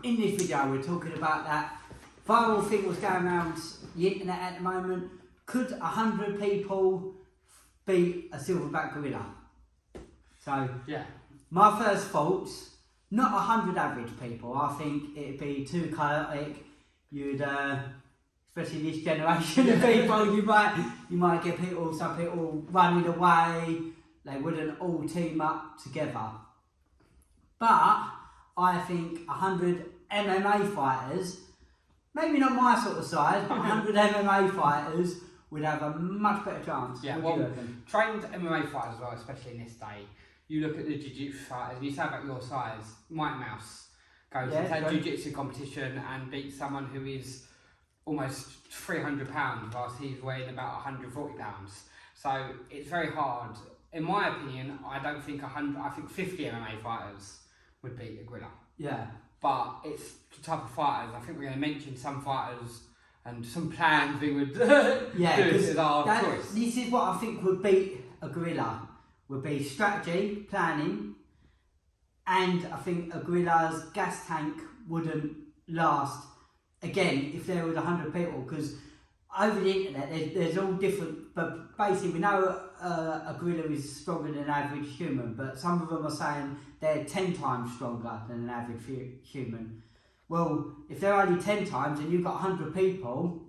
in this video we're talking about that viral thing was going around the internet at the moment. Could 100 people beat a silverback gorilla? So yeah, my first thoughts, not 100 average people. I think it'd be too chaotic. You'd especially this generation of people, you might get some people running away. They wouldn't all team up together. But I think 100 MMA fighters, maybe not my sort of size, but 100 MMA fighters would have a much better chance. Yeah, well, trained MMA fighters as well, especially in this day. You look at the jiu-jitsu fighters and you say about your size, Mighty Mouse goes into a jiu-jitsu competition and beats someone who is almost 300 pounds whilst he's weighing about 140 pounds. So it's very hard. In my opinion, I don't think 100, I think 50 MMA fighters would beat a gorilla. Yeah. But it's the type of fighters. I think we're going to mention some fighters and some plans we would do as our choice. This is what I think would beat a gorilla. Would be strategy, planning, and I think a gorilla's gas tank wouldn't last, again, if there was 100 people, because over the internet there's all different, but basically we know a gorilla is stronger than an average human, but some of them are saying they're 10 times stronger than an average human. Well, if they're only 10 times and you've got 100 people,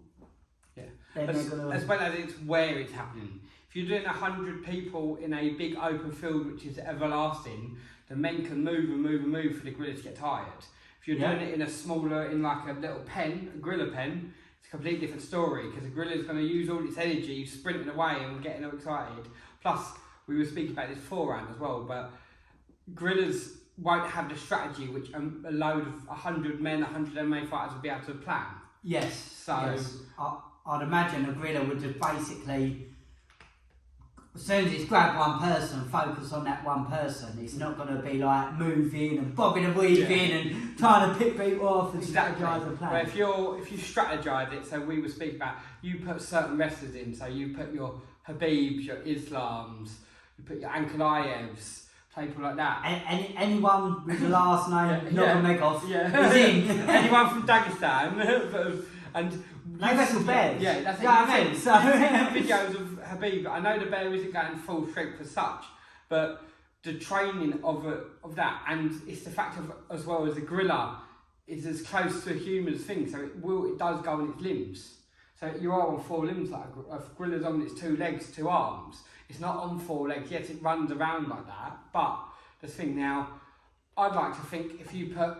then they're gonna... As well as it's where it's happening. If you're doing 100 people in a big open field which is everlasting, the men can move and move and move for the gorilla to get tired. If you're doing it in a smaller, in like a little pen, a gorilla pen, it's a completely different story, because the gorilla is going to use all its energy sprinting away and getting all excited. Plus, we were speaking about this beforehand as well, but gorillas won't have the strategy which a load of 100 men, 100 MMA fighters would be able to plan. Yes. So I'd imagine a gorilla would just basically, as soon as it's grabbed one person, focus on that one person. It's not going to be like moving and bobbing and weaving and trying to pick people off and strategise the plan. But if you strategise it, so we were speaking about, you put certain wrestlers in, so you put your Habibs, your Islams, you put your Ankalaevs, people like that. Anyone with the last name Nurmagomedov is in. Anyone from Dagestan. And they wrestle bears. Yeah, that's what I mean. So videos of Habib. I know the bear isn't going full strength as such, but the training of that, and it's the fact of, as well as the gorilla is as close to a human's thing, so it does go on its limbs. So you are on 4 limbs, like a gorilla's on its 2 legs, 2 arms. It's not on 4 legs. Yes, it runs around like that, but the thing now, I'd like to think if you put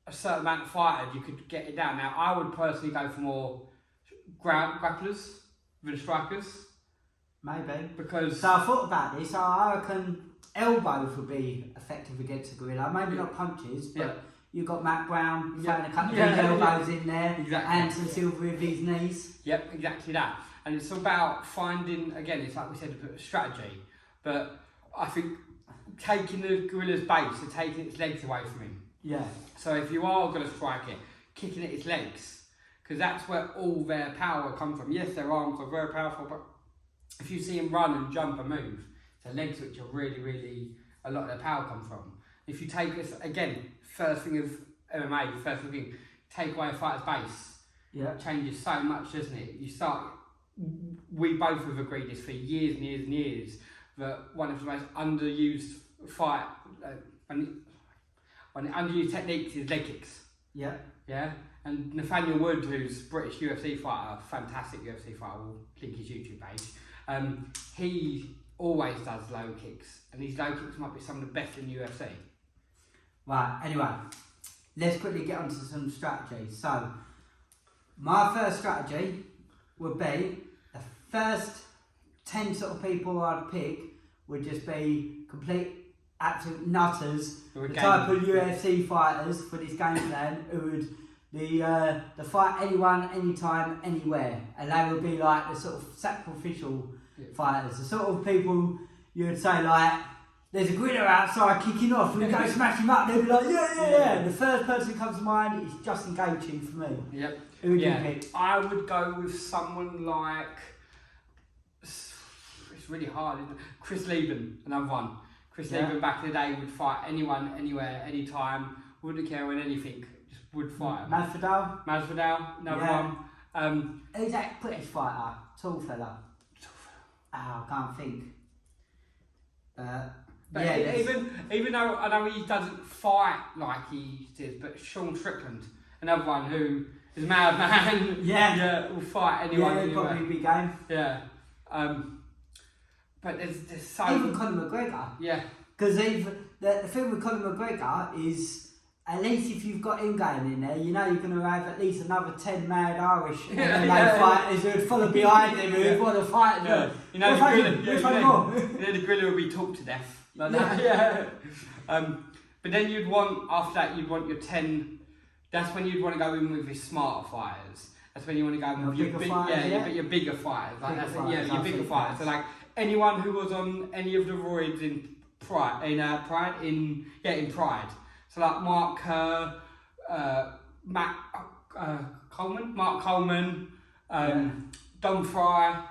a certain amount of fighters, you could get it down. Now, I would personally go for more grapplers than strikers. Maybe. Because... So I thought about this. I reckon elbows would be effective against a gorilla. Maybe not punches, but you've got Matt Brown throwing a couple of elbows in there. Exactly. Anderson Silva with his knees. Yep, exactly that. And it's about finding, again, it's like we said, a strategy. But I think taking the gorilla's base and taking its legs away from him. Yeah. So if you are going to strike it, kicking at its legs, because that's where all their power comes from. Yes, their arms are very powerful, but if you see them run and jump and move, it's their legs which are really, really, a lot of their power comes from. If you take this, again, first thing of MMA, first thing, take away a fighter's base, it changes so much, doesn't it? You start, we both have agreed this for years and years and years, that one of the most underused underused techniques is leg kicks. Yeah. Yeah. And Nathaniel Wood, who's a British UFC fighter, fantastic UFC fighter, we'll link his YouTube page. He always does low kicks, and these low kicks might be some of the best in UFC. Right, anyway, let's quickly get onto some strategies. So, my first strategy would be the first 10 sort of people I'd pick would just be complete absolute nutters, the type of UFC fighters for this game plan who would the fight anyone, anytime, anywhere, and they would be like the sort of sacrificial fighters, the sort of people you would say like, there's a gorilla outside kicking off, we go smash him up, they'd be like, yeah. The first person who comes to mind is Justin Gaethje for me. Yep. Who would you pick? I would go with someone like, it's really hard, isn't it? Chris Lieben, another one. Chris Lieben back in the day would fight anyone, anywhere, anytime, wouldn't care when anything, just would fight. Masvidal. Another one. Who's that British fighter? Tall fella. I can't think. But yeah, even though I know he doesn't fight like he did, but Sean Strickland, another one who is a madman. Yeah. Will fight anyone. Yeah, he'd probably be game. Yeah. But there's so... Even Conor McGregor. Yeah. Because the thing with Conor McGregor is, at least if you've got him going in there, you know you're going to have at least another 10 mad Irish MMA fighters who would follow behind him who want to fight. Yeah. You know, the gorilla will be talked to death. Like that. Yeah. But then after that, you'd want your 10... That's when you'd want to go in with your smarter fighters. That's when you want to go in with your bigger fighters. Your bigger fighters. Like your bigger fighters. So like anyone who was on any of the roids in Pride. So like Mark Coleman, Don Fry,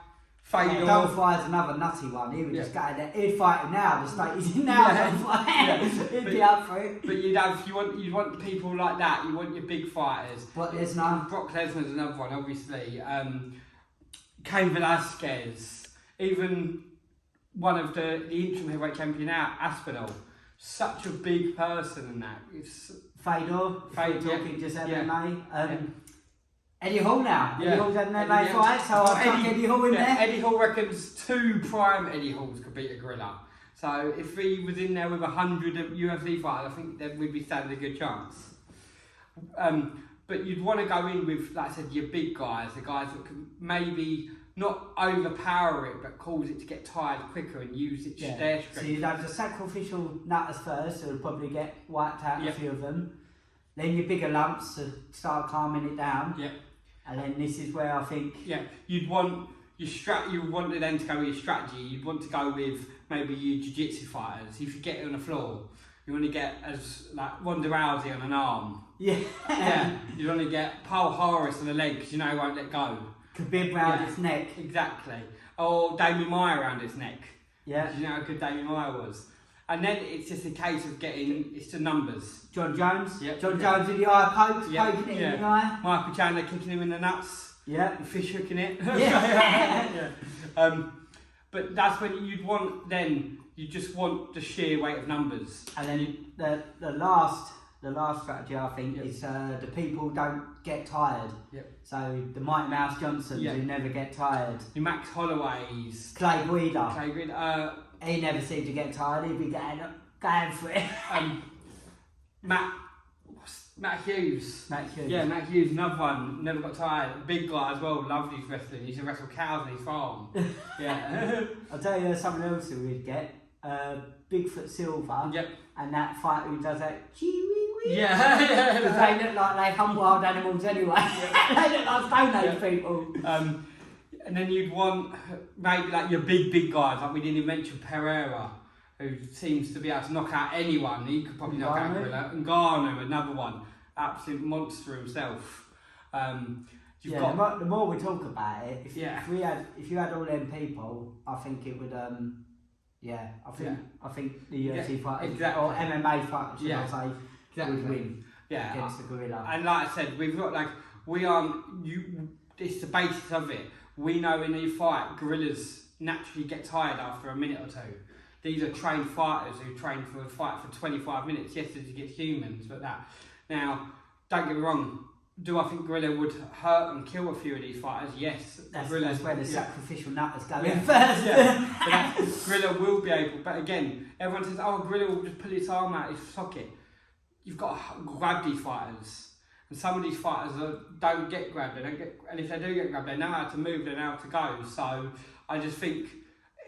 Fedor. Don Fry's another nutty one. He would just go in there. He'd fight him now. The state he's in now. He'd be up for it. But you'd want people like that. You want your big fighters. Brock Lesnar. Brock Lesnar's another one, obviously. Cain Velasquez. Even one of the interim heavyweight champion now, Aspinall. Such a big person in that. It's Fedor. Talking just MMA. Eddie Hall now. Yeah. Eddie Hall's had an MMA fight, so I'll chuck Eddie Hall in there. Eddie Hall reckons 2 prime Eddie Halls could beat a gorilla. So if he was in there with 100 UFC fighters, I think that we'd be standing a good chance. But you'd want to go in with, like I said, your big guys, the guys that can maybe not overpower it, but cause it to get tired quicker and use their strength. So you'd have the sacrificial nutters first, who would probably get wiped out, a few of them. Then your bigger lumps to start calming it down. Yeah. And then this is where I think... Yeah, you'd want you wanted then to go with your strategy. You'd want to go with maybe your jiu-jitsu fighters. If you get it on the floor, you want to get as like Ronda Rousey on an arm. Yeah. You want to get Paul Harris on the leg because you know he won't let go. Khabib round his neck. Exactly. Or Damien Maia around his neck. Yeah. You know how good Damien Maia was. And then it's just a case of it's the numbers. John Jones. Yep. John Jones in the eye poking it in the eye. Michael Chandler kicking him in the nuts. Yeah. And Fish hooking it. Yeah. But that's when you just want the sheer weight of numbers. And then the last strategy I think is the people don't get tired. Yep. So the Mighty Mouse Johnsons who never get tired. Your Max Holloways. Clay Guida. He never seemed to get tired. He'd be going for it. Matt Hughes. Yeah, Matt Hughes, another one. Never got tired. Big guy as well. Loved his wrestling. He used to wrestle cows on his farm. Yeah. I'll tell you someone else who we'd get. Bigfoot Silver. Yep. And that fighter who does that chee-wee-wee. Yeah. Because they look like they hunt wild animals anyway. They look like Stone Age people. And then you'd want maybe like your big guys, like we didn't even mention Pereira, who seems to be able to knock out anyone. He could probably knock out Gorilla. And Ngannou, another one, absolute monster himself. The more we talk about it, if you had all them people, I think it would. I think the UFC fighters or MMA fighters, should I say, would win against the gorilla. And like I said, we've got it's the basis of it. We know in a fight, gorillas naturally get tired after a minute or two. These are trained fighters who train for a fight for 25 minutes. Yes, as you get humans, but that. Now, don't get me wrong. Do I think gorilla would hurt and kill a few of these fighters? Yes. That's where the sacrificial nutters go in first. But gorilla will be able. But again, everyone says, "Oh, gorilla will just pull its arm out his socket." You've got to grab these fighters. And some of these fighters don't get grabbed, and if they do get grabbed, they know how to move, they know how to go. So I just think,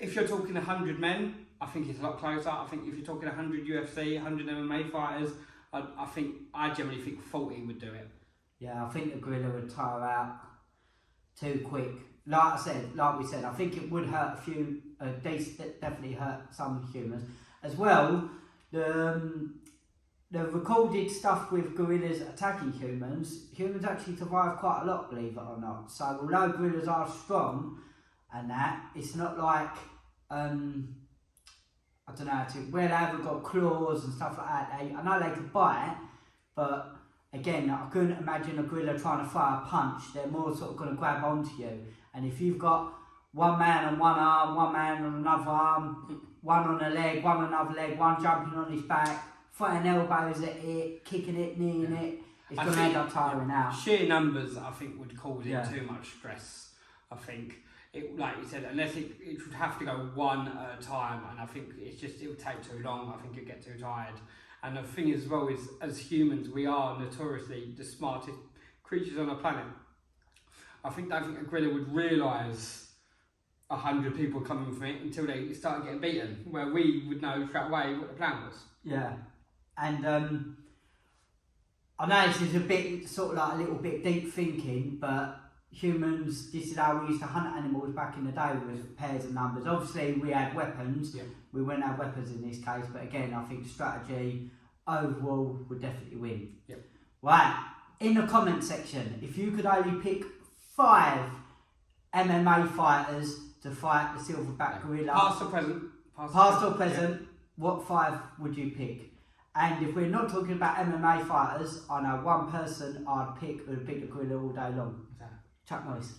if you're talking 100 men, I think it's a lot closer. I think if you're talking 100 UFC, 100 MMA fighters, I generally think 40 would do it. Yeah, I think the gorilla would tire out too quick. Like we said, I think it would hurt a few, definitely hurt some humans. As well, the recorded stuff with gorillas attacking humans actually survive quite a lot, believe it or not. So although gorillas are strong and that, it's not like, I don't know, where they haven't got claws and stuff like that. I know they can bite, but again, I couldn't imagine a gorilla trying to fire a punch. They're more sort of going to grab onto you. And if you've got one man on one arm, one man on another arm, one on a leg, one on another leg, one jumping on his back, throwing elbows at it, kicking it, kneeing it, it's going to end up tiring out. Sheer numbers, I think, would cause it too much stress. I think, like you said, unless it would have to go one at a time, and I think it would take too long. I think you'd get too tired. And the thing as well is, as humans, we are notoriously the smartest creatures on the planet. I think a gorilla would realise 100 people coming from it until they start getting beaten, where we would know straight away what the plan was. Yeah, and I know this is a bit, sort of like a little bit deep thinking, but humans, this is how we used to hunt animals back in the day with pairs of numbers. Obviously we had weapons, we wouldn't have weapons in this case, but again I think strategy overall would definitely win. Yep. Right, in the comment section, if you could only pick 5 MMA fighters to fight the silverback gorilla, Past or present? Past or present, what 5 would you pick? And if we're not talking about MMA fighters, I know one person I'd pick who would pick the gorilla all day long. Chuck Norris.